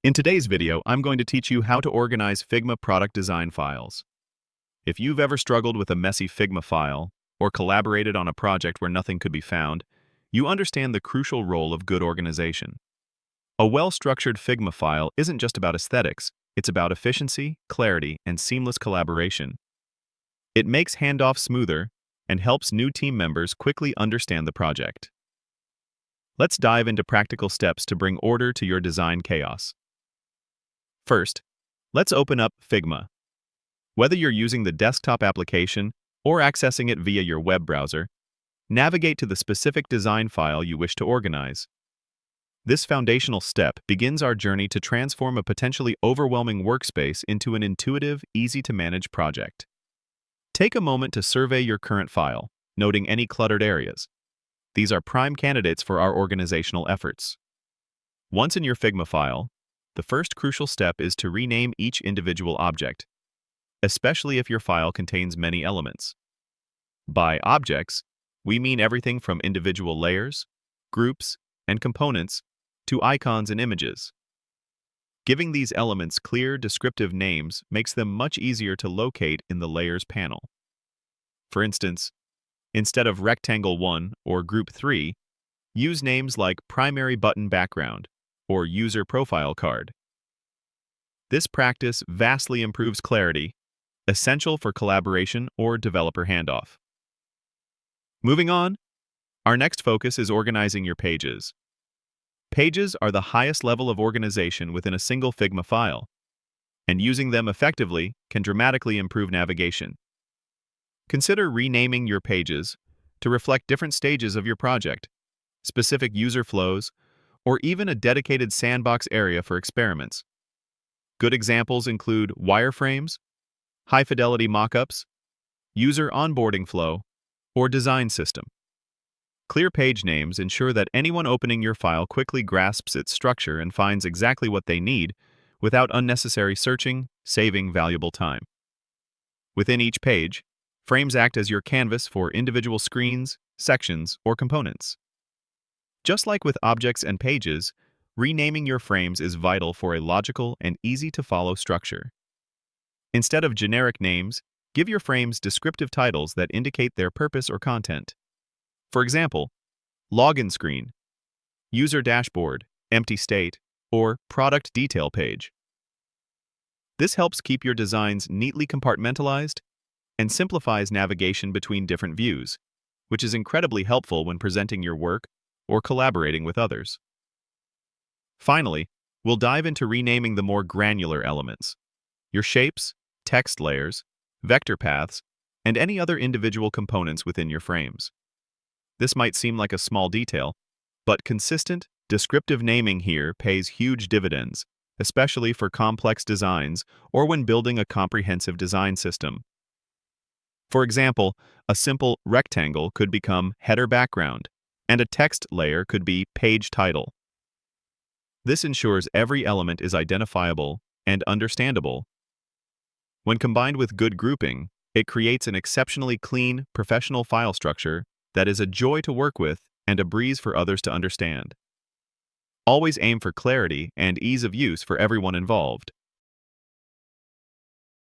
In today's video, I'm going to teach you how to organize Figma product design files. If you've ever struggled with a messy Figma file, or collaborated on a project where nothing could be found, you understand the crucial role of good organization. A well-structured Figma file isn't just about aesthetics, it's about efficiency, clarity, and seamless collaboration. It makes handoffs smoother and helps new team members quickly understand the project. Let's dive into practical steps to bring order to your design chaos. First, let's open up Figma. Whether you're using the desktop application or accessing it via your web browser, navigate to the specific design file you wish to organize. This foundational step begins our journey to transform a potentially overwhelming workspace into an intuitive, easy-to-manage project. Take a moment to survey your current file, noting any cluttered areas. These are prime candidates for our organizational efforts. Once in your Figma file, the first crucial step is to rename each individual object, especially if your file contains many elements. By objects, we mean everything from individual layers, groups, and components to icons and images. Giving these elements clear, descriptive names makes them much easier to locate in the Layers panel. For instance, instead of Rectangle 1 or Group 3, use names like Primary Button Background or User Profile Card. This practice vastly improves clarity, essential for collaboration or developer handoff. Moving on, our next focus is organizing your pages. Pages are the highest level of organization within a single Figma file, and using them effectively can dramatically improve navigation. Consider renaming your pages to reflect different stages of your project, specific user flows, or even a dedicated sandbox area for experiments. Good examples include wireframes, high-fidelity mockups, user onboarding flow, or design system. Clear page names ensure that anyone opening your file quickly grasps its structure and finds exactly what they need without unnecessary searching, saving valuable time. Within each page, frames act as your canvas for individual screens, sections, or components. Just like with objects and pages, renaming your frames is vital for a logical and easy-to-follow structure. Instead of generic names, give your frames descriptive titles that indicate their purpose or content. For example, Login Screen, User Dashboard, Empty State, or Product Detail Page. This helps keep your designs neatly compartmentalized and simplifies navigation between different views, which is incredibly helpful when presenting your work or collaborating with others. Finally, we'll dive into renaming the more granular elements, your shapes, text layers, vector paths, and any other individual components within your frames. This might seem like a small detail, but consistent, descriptive naming here pays huge dividends, especially for complex designs or when building a comprehensive design system. For example, a simple rectangle could become header background, and a text layer could be page title. This ensures every element is identifiable and understandable. When combined with good grouping, it creates an exceptionally clean, professional file structure that is a joy to work with and a breeze for others to understand. Always aim for clarity and ease of use for everyone involved.